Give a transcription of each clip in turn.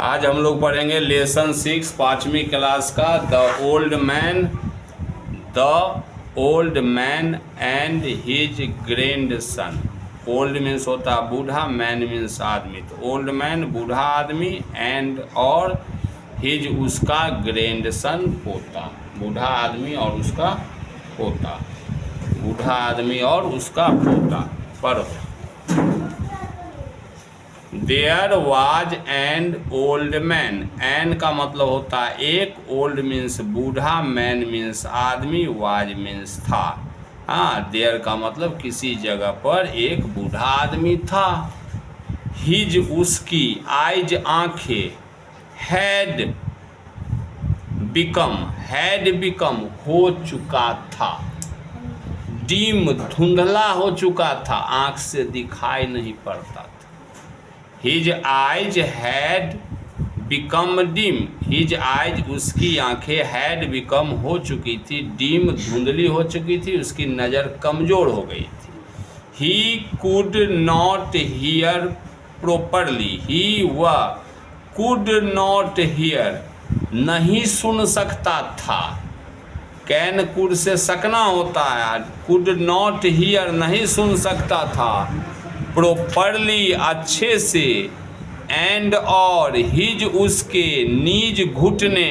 आज हम लोग पढ़ेंगे लेसन 6 5वीं क्लास का the old man and his grandson. Old means होता है बूढ़ा, मैन मीन्स आदमी। तो ओल्ड मैन बूढ़ा आदमी, एंड और हिज उसका ग्रैंडसन पोता। बूढ़ा आदमी और उसका पोता, बूढ़ा आदमी और उसका पोता। पढ़ो। There was an old man. An का मतलब होता है एक, ओल्ड मीन्स बूढ़ा, मैन मीन्स आदमी, वाज मीन्स था। हाँ, देयर का मतलब किसी जगह पर एक बूढ़ा आदमी था। हिज उसकी, आइज आंखें, हैड बिकम हो चुका था, डीम धुंधला हो चुका था, आंख से दिखाई नहीं पड़ता था। His eyes had become dim. His eyes उसकी आंखें हैड बिकम हो चुकी थी, डीम धुंधली हो चुकी थी, उसकी नज़र कमज़ोर हो गई थी। He could not hear properly. He वह कुड नॉट हियर नहीं सुन सकता था। कैन कुड से सकना होता है, कुड नॉट हियर नहीं सुन सकता था, प्रॉपरली अच्छे से, एंड और हिज उसके, नीज घुटने,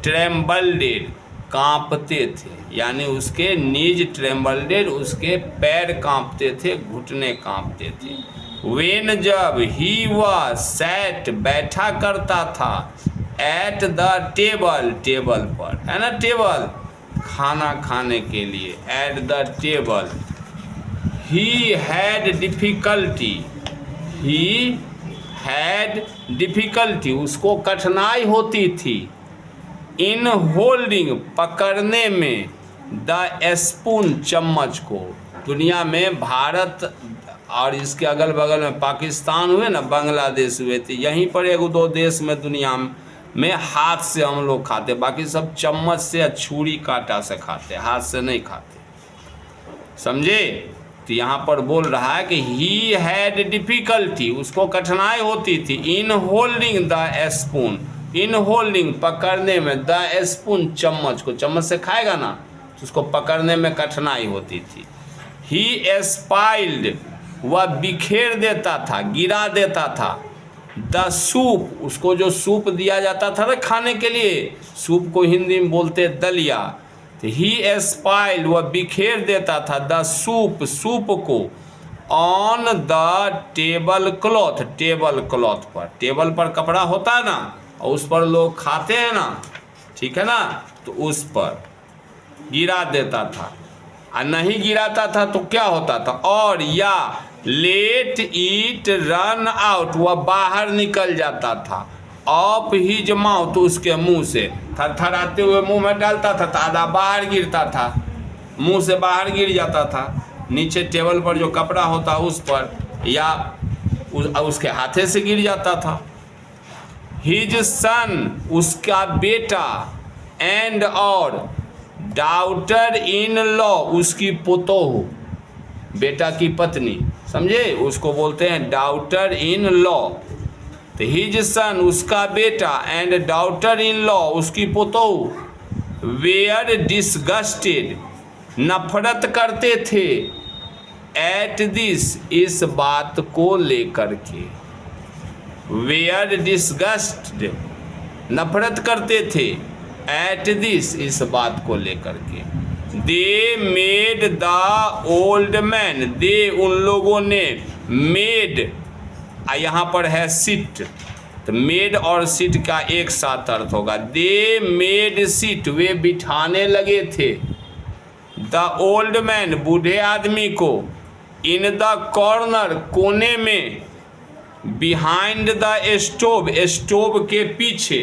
ट्रेम्बल्डेड कांपते थे। यानी उसके नीज ट्रेम्बल्डेड, उसके पैर कांपते थे, घुटने कांपते थे। वेन जब, ही वह सैट बैठा करता था, एट द टेबल टेबल पर, है ना टेबल खाना खाने के लिए, at the table. He had difficulty उसको कठिनाई होती थी, इन होल्डिंग पकड़ने में, द स्पून चम्मच को। दुनिया में भारत और इसके अगल बगल में पाकिस्तान हुए ना, बांग्लादेश हुए थे, यहीं पर एक दो देश में दुनिया में हाथ से हम लोग खाते, बाकी सब चम्मच से या छुरी कांटा से खाते, हाथ से नहीं खाते। समझे? तो यहाँ पर बोल रहा है कि ही हैड डिफ़िकल्टी उसको कठिनाई होती थी, in holding the spoon, in holding पकड़ने में, द स्पून चम्मच को, चम्मच से खाएगा ना तो उसको पकड़ने में कठिनाई होती थी। ही स्पाइल्ड वह बिखेर देता था, गिरा देता था, द सूप उसको जो सूप दिया जाता था ना खाने के लिए, सूप को हिंदी में बोलते दलिया। ही स्पाइल वह बिखेर देता था, द सूप को, ऑन द टेबल क्लॉथ पर, टेबल पर कपड़ा होता है ना और उस पर लोग खाते हैं ना, ठीक है ना, तो उस पर गिरा देता था। और नहीं गिराता था तो क्या होता था, और या लेट इट रन आउट वह बाहर निकल जाता था, ऑफ हिज माउथ उसके मुंह से, थरथराते हुए मुंह में डालता था तो आधा बाहर गिरता था, मुंह से बाहर गिर जाता था, नीचे टेबल पर जो कपड़ा होता उस पर, या उसके हाथे से गिर जाता था। हिज सन उसका बेटा, एंड और डॉटर इन लॉ उसकी पोतोह, बेटा की पत्नी, समझे, उसको बोलते हैं डॉटर इन लॉ। तो हिज सन उसका बेटा, एंड डॉटर इन लॉ उसकी पोतोह, वेयर डिसगस्टेड नफरत करते थे, एट दिस इस बात को लेकर के, वेयर डिसगस्टेड नफरत करते थे, एट दिस इस बात को लेकर के। They made the old man, they उन लोगों ने, मेड यहाँ पर है सिट, तो मेड और सिट का एक साथ अर्थ होगा। दे मेड सिट वे बिठाने लगे थे, द ओल्ड मैन बूढ़े आदमी को, इन द कॉर्नर कोने में, बिहाइंड द स्टोव के पीछे,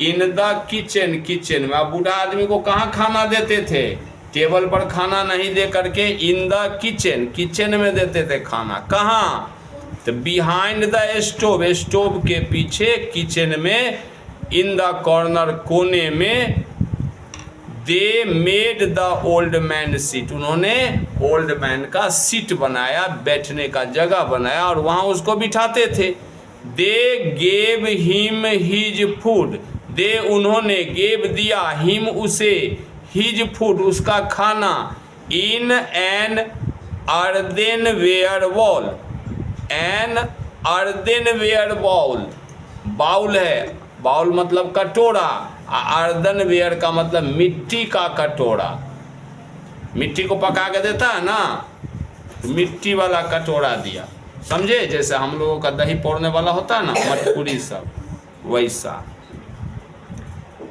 इन द किचन में। अब बूढ़ा आदमी को कहाँ खाना देते थे, टेबल पर खाना नहीं दे करके इन द किचन में देते थे खाना। कहाँ, तो बिहाइंड द स्टोव के पीछे, किचन में, इन द कॉर्नर कोने में। दे made the old man seat उन्होंने ओल्ड मैन का सीट बनाया, बैठने का जगह बनाया और वहाँ उसको बिठाते थे। They gave him his food, they उन्होंने, गेव दिया, हिम उसे, हिज फूड उसका खाना, in an earthenware bowl, an earthenware bowl, bowl है, बाउल मतलब कटोरा, अर्दनवेयर का मतलब मिट्टी का कटोरा, मिट्टी को पका के देता है ना, मिट्टी वाला कटोरा दिया, समझे, जैसे हम लोगों का दही पौड़ने वाला होता है ना, मटकुरी सब वैसा।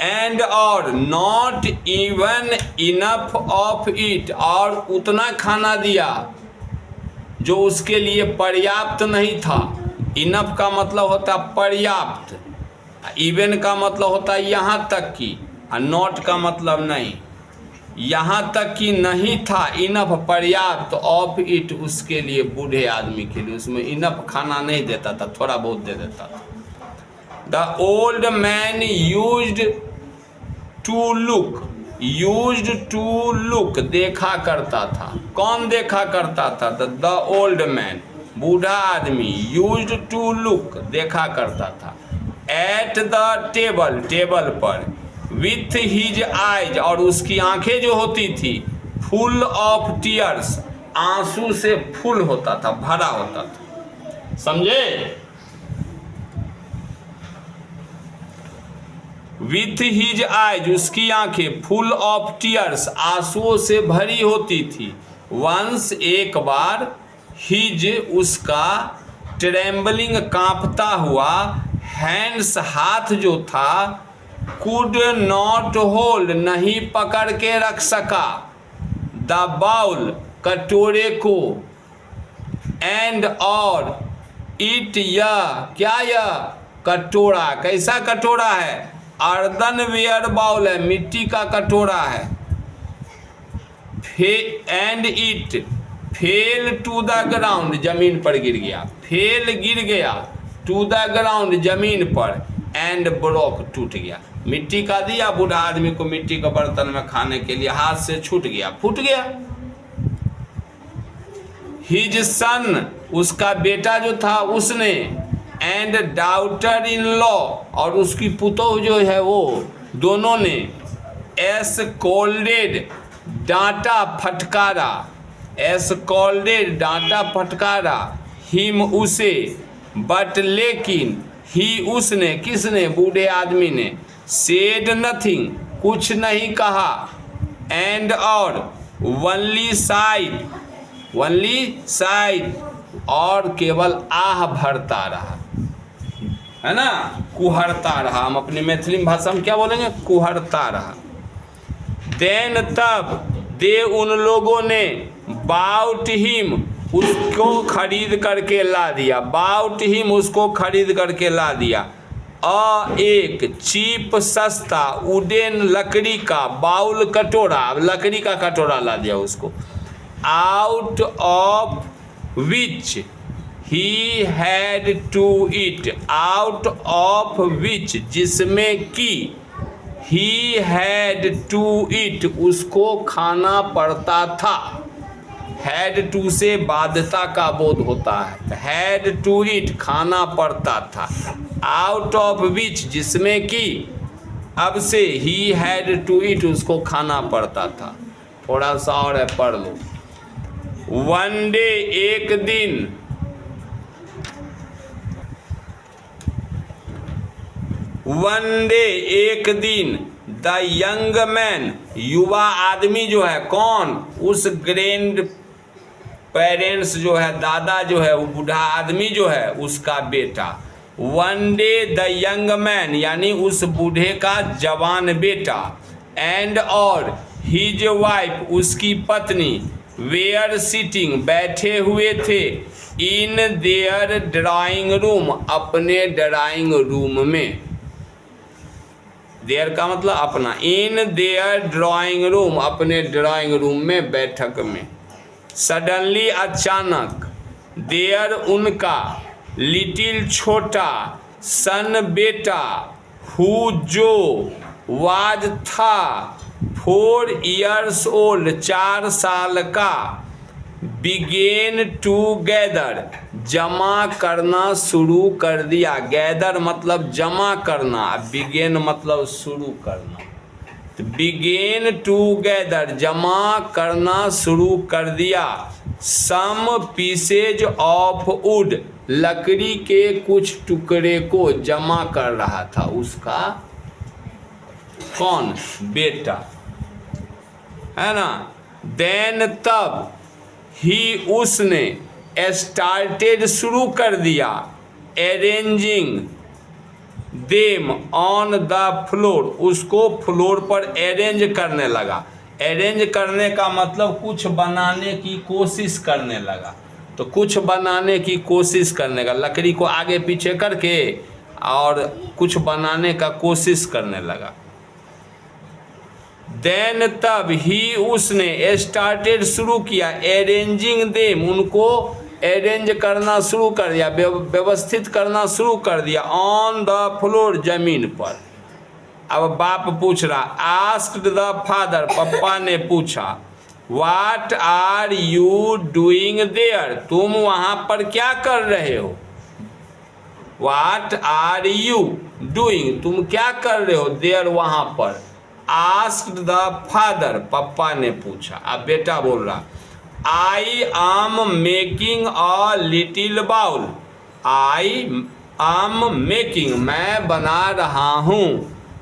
एंड और not even enough of it, और उतना खाना दिया जो उसके लिए पर्याप्त नहीं था। इनफ का मतलब होता पर्याप्त, इवन का मतलब होता है यहाँ तक की, और नॉट का मतलब नहीं, यहाँ तक कि नहीं था, इनफ पर्याप्त, ऑफ इट उसके लिए, बूढ़े आदमी के लिए, उसमें इनफ खाना नहीं देता था, थोड़ा बहुत दे देता था। The old man used to look, used to look देखा करता था, कौन देखा करता था, द ओल्ड मैन बूढ़ा आदमी, यूज्ड टू लुक देखा करता था, एट द टेबल टेबल पर, विथ हिज आइज और उसकी आंखें जो होती थी, फुल ऑफ टीयर्स आंसू से फुल होता था, भरा होता था, समझे। विथ हिज आइज उसकी आंखें, फुल ऑफ टीयर्स आंसुओं से भरी होती थी। वंस एक बार, हिज उसका, ट्रेम्बलिंग कांपता हुआ, हैंड्स हाथ जो था, कुड नॉट होल्ड नहीं पकड़ के रख सका, द बाउल कटोरे को, एंड और, इट यह क्या, यह कटोरा कैसा कटोरा है, अर्दनवेयर बाउल है, मिट्टी का कटोरा है, and it fell to the ground जमीन पर गिर गया, फेल गिर गया, टू द ग्राउंड जमीन पर, एंड ब्रोक टूट गया, मिट्टी का दिया बूढ़ा आदमी को मिट्टी के बर्तन में खाने के लिए, हाथ से छूट गया, फूट गया। हिज सन उसका बेटा जो था उसने, एंड डाउटर इन लॉ और उसकी पुतोह जो है वो, दोनों ने, एस्कोल्डेड डांटा फटकारा, एस्कोल्डेड डांटा फटकारा, हिम उसे, बट लेकिन, ही उसने, किसने, बूढ़े आदमी ने, सेड नथिंग कुछ नहीं कहा, एंड और, वनली साइड, वनली साइड और केवल आह भरता रहा, है ना, कुहरता रहा, हम अपनी मैथिली भाषा में क्या बोलेंगे, कुहरता रहा। देन तब, दे उन लोगों ने, बाउट हिम उसको खरीद करके ला दिया, बाउट हिम उसको खरीद करके ला दिया, एक चीप सस्ता उडेन लकड़ी का, बाउल कटोरा, लकड़ी का कटोरा ला दिया उसको, out of which he had to eat, out of which जिसमें कि, ही हैड टू ईट उसको खाना पड़ता था, हैड टू से बाध्यता का बोध होता है, हैड टू ईट खाना पड़ता था, आउट ऑफ विच जिसमें कि, अब से, ही हैड टू ईट उसको खाना पड़ता था। थोड़ा सा और है, पढ़ लो। वन डे एक दिन, वन डे एक दिन, द यंग मैन युवा आदमी जो है, कौन, उस ग्रैंड पेरेंट्स जो है, दादा जो है, वो बूढ़ा आदमी जो है उसका बेटा, one day the young man यानी उस बूढ़े का जवान बेटा, एंड और, हिज वाइफ उसकी पत्नी, वेयर सिटिंग बैठे हुए थे, इन देयर ड्राइंग रूम अपने ड्राइंग रूम में, देयर का मतलब अपना, इन देयर ड्राइंग रूम अपने ड्राइंग रूम में बैठक में, सडनली अचानक, देयर उनका, लिटिल छोटा, सन बेटा, हु जो, वाज था, 4 years old 4 साल का, बिगेन टू गैदर जमा करना शुरू कर दिया। गैदर मतलब जमा करना, बिगेन मतलब शुरू करना। तो बिगेन टू गैदर जमा करना शुरू कर दिया। सम पीसेज ऑफ वुड लकड़ी के कुछ टुकड़े को जमा कर रहा था उसका कौन? बेटा, है ना। देन तब ही उसने स्टार्टेड शुरू कर दिया arranging them on the floor, उसको फ्लोर पर अरेंज करने लगा। अरेंज करने का मतलब कुछ बनाने की कोशिश करने लगा। तो कुछ बनाने की कोशिश करने का, लकड़ी को आगे पीछे करके और कुछ बनाने का कोशिश करने लगा। देन तब ही उसने स्टार्टेड शुरू किया अरेंजिंग देम, उनको अरेंज करना शुरू कर दिया, व्यवस्थित करना शुरू कर दिया ऑन द फ्लोर, जमीन पर। अब बाप पूछ रहा, आस्क्ड द फादर, पप्पा ने पूछा, what are you doing there, तुम वहां पर क्या कर रहे हो? व्हाट आर यू डूइंग, तुम क्या कर रहे हो? देयर, वहां पर। आस्क्ड द फादर, पप्पा ने पूछा। अब बेटा बोल रहा, I am making a little bowl, I am making, मैं बना रहा हूँ,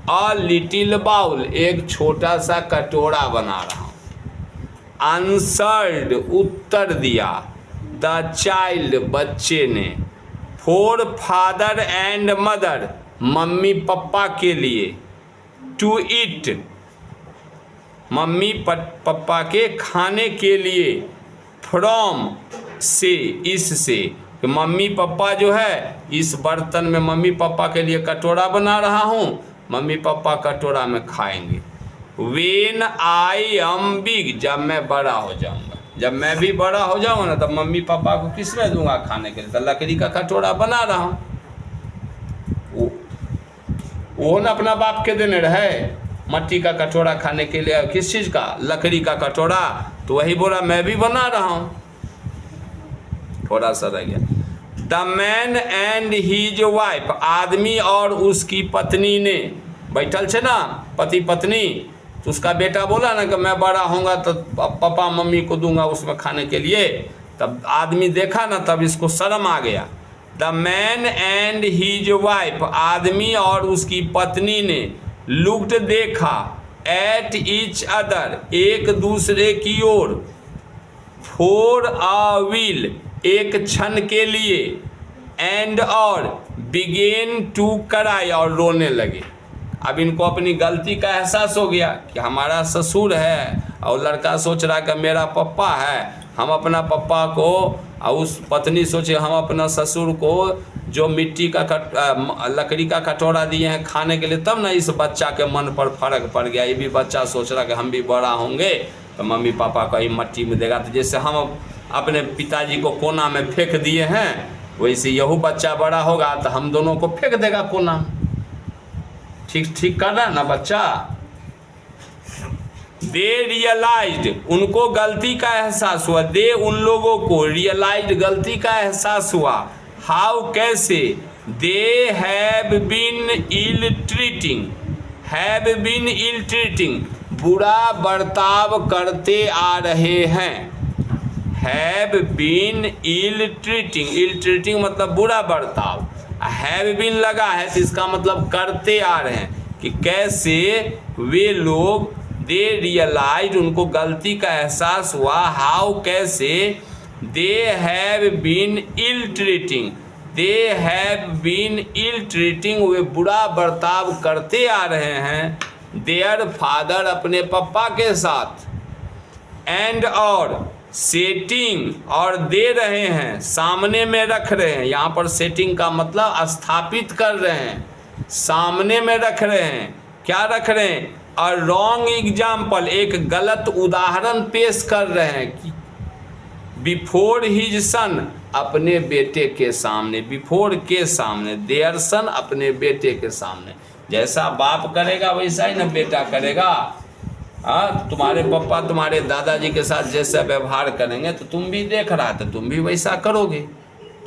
अ लिटिल बाउल, एक छोटा सा कटोरा बना रहा हूँ। आंसर्ड, उत्तर दिया, द चाइल्ड, बच्चे ने, for father and mother, mummy papa के लिए, टू ईट, मम्मी पापा के खाने के लिए, फ्रॉम, से, इससे, कि मम्मी पापा जो है इस बर्तन में मम्मी पापा के लिए कटोरा बना रहा हूँ, मम्मी पापा कटोरा में खाएंगे। वेन आई एम बिग, जब मैं बड़ा हो जाऊंगा, जब मैं भी बड़ा हो जाऊंगा ना, तब मम्मी पापा को किस में दूंगा खाने के लिए? तो लकड़ी का कटोरा बना रहा हूँ। वो ना अपना बाप के देने रहे मट्टी का कटोरा खाने के लिए, किस चीज़ का? लकड़ी का कटोरा। तो वही बोला मैं भी बना रहा हूँ। थोड़ा सा रह गया। The man and his wife, आदमी और उसकी पत्नी ने, बैठल छे ना पति पत्नी, तो उसका बेटा बोला ना कि मैं बड़ा होऊंगा तो पापा मम्मी को दूंगा उसमें खाने के लिए। तब आदमी देखा ना, तब इसको शर्म आ गया। The man and his wife, आदमी और उसकी पत्नी ने, लुक्ड, देखा, एट ईच अदर, एक दूसरे की ओर, फॉर अ व्हील, एक क्षण के लिए, एंड और, बिगेन टू क्राई, और रोने लगे। अब इनको अपनी गलती का एहसास हो गया कि हमारा ससुर है, और लड़का सोच रहा कि मेरा पप्पा है, हम अपना पप्पा को, और उस पत्नी सोचे हम अपना ससुर को जो मिट्टी का लकड़ी का कटोरा दिए हैं खाने के लिए, तब ना इस बच्चा के मन पर फर्क पड़ गया। ये भी बच्चा सोच रहा कि हम भी बड़ा होंगे तो मम्मी पापा को ही मट्टी में देगा। तो जैसे हम अपने पिताजी को कोना में फेंक दिए हैं, वैसे यहू बच्चा बड़ा होगा तो हम दोनों को फेंक देगा कोना में। ठीक ठीक कर रहा ना बच्चा। दे रियलाइज्ड, उनको गलती का एहसास हुआ। दे, उन लोगों को, रियलाइज्ड, गलती का एहसास हुआ। हाउ, कैसे? They have been ill treating, have been ill treating, बुरा बर्ताव करते आ रहे हैं। Have been ill treating, ill treating मतलब बुरा बर्ताव, हैव बीन लगा है तो इसका मतलब करते आ रहे हैं कि कैसे वे लोग, दे रियलाइज, उनको गलती का एहसास हुआ। हाउ, कैसे? They have been ill treating, they have been ill treating, वे बुरा बर्ताव करते आ रहे हैं देयर फादर, अपने पापा के साथ। एंड और, सेटिंग, और दे रहे हैं, सामने में रख रहे हैं। यहाँ पर सेटिंग का मतलब स्थापित कर रहे हैं, सामने में रख रहे हैं। क्या रख रहे हैं? अ रॉन्ग एग्जाम्पल, एक गलत उदाहरण पेश कर रहे हैं कि बिफोर हिज सन, अपने बेटे के सामने, बिफोर के सामने, देयर सन, अपने बेटे के सामने। जैसा बाप करेगा वैसा ही ना बेटा करेगा। हाँ, तुम्हारे पापा तुम्हारे दादाजी के साथ जैसा व्यवहार करेंगे तो तुम भी देख रहा था, तुम भी वैसा करोगे।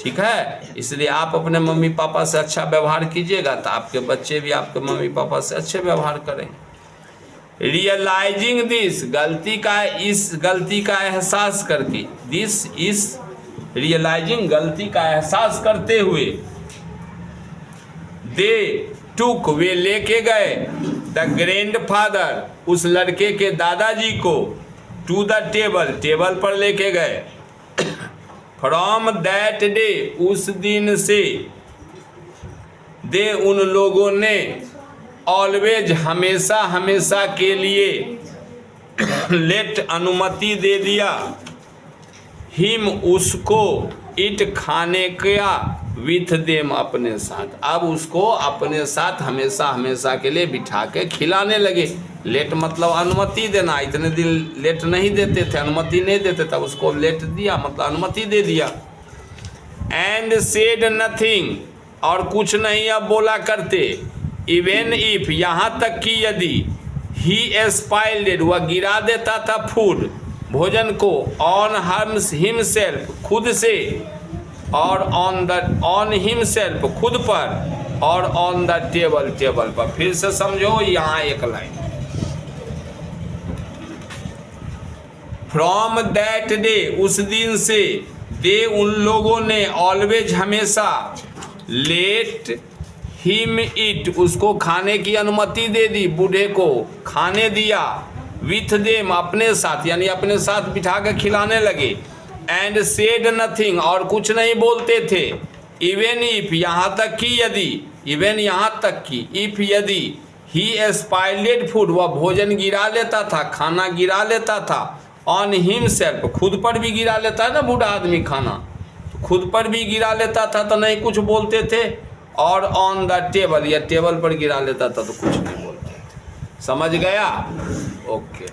ठीक है। इसलिए आप अपने मम्मी पापा से अच्छा व्यवहार कीजिएगा तो आपके बच्चे भी आपके मम्मी पापा से अच्छे व्यवहार करेंगे। रियलाइजिंग दिस, इस गलती का एहसास करके, दिस इस रियलाइजिंग, गलती का एहसास करते हुए, दे टुक, वे लेके गए, द ग्रैंडफादर, उस लड़के के दादाजी को, टू द टेबल, टेबल पर लेके गए, फ्रॉम दैट डे, उस दिन से, दे उन लोगों ने, ऑलवेज, हमेशा हमेशा के लिए, लेट, अनुमति दे दिया, हिम, उसको, इट, खाने का, विथ देम, अपने साथ। अब उसको अपने साथ हमेशा हमेशा के लिए बिठा के खिलाने लगे। लेट मतलब अनुमति देना, इतने दिन लेट नहीं देते थे, अनुमति नहीं देते, तब उसको लेट दिया मतलब अनुमति दे दिया। एंड सेड नथिंग, और कुछ नहीं अब बोला करते, इवन इफ, यहाँ तक कि यदि, ही स्पाइल्ड, वह गिरा देता था फूड, भोजन को, ऑन हिमसेल्फ, खुद से, और ऑन हिमसेल्फ, खुद पर, और ऑन द टेबल, टेबल पर। फिर से समझो, यहाँ एक लाइन, फ्रॉम दैट डे, उस दिन से, दे उन लोगों ने, ऑलवेज, हमेशा, लेट हिम इट, उसको खाने की अनुमति दे दी, बूढ़े को खाने दिया, विथ देम, अपने साथ, यानी अपने साथ बिठा कर खिलाने लगे। एंड सेड नथिंग, और कुछ नहीं बोलते थे, इवन इफ, यहाँ तक कि यदि, इवन यहाँ तक कि, इफ, यदि, ही स्पाइल्ड फूड, वह भोजन गिरा लेता था, खाना गिरा लेता था, ऑन हिमसेल्फ, खुद पर भी गिरा लेता है ना बूढ़ा आदमी खाना, तो खुद पर भी गिरा लेता था तो नहीं कुछ बोलते थे, और ऑन द टेबल, या टेबल पर गिरा लेता था तो कुछ नहीं बोलते थे। समझ गया? ओके।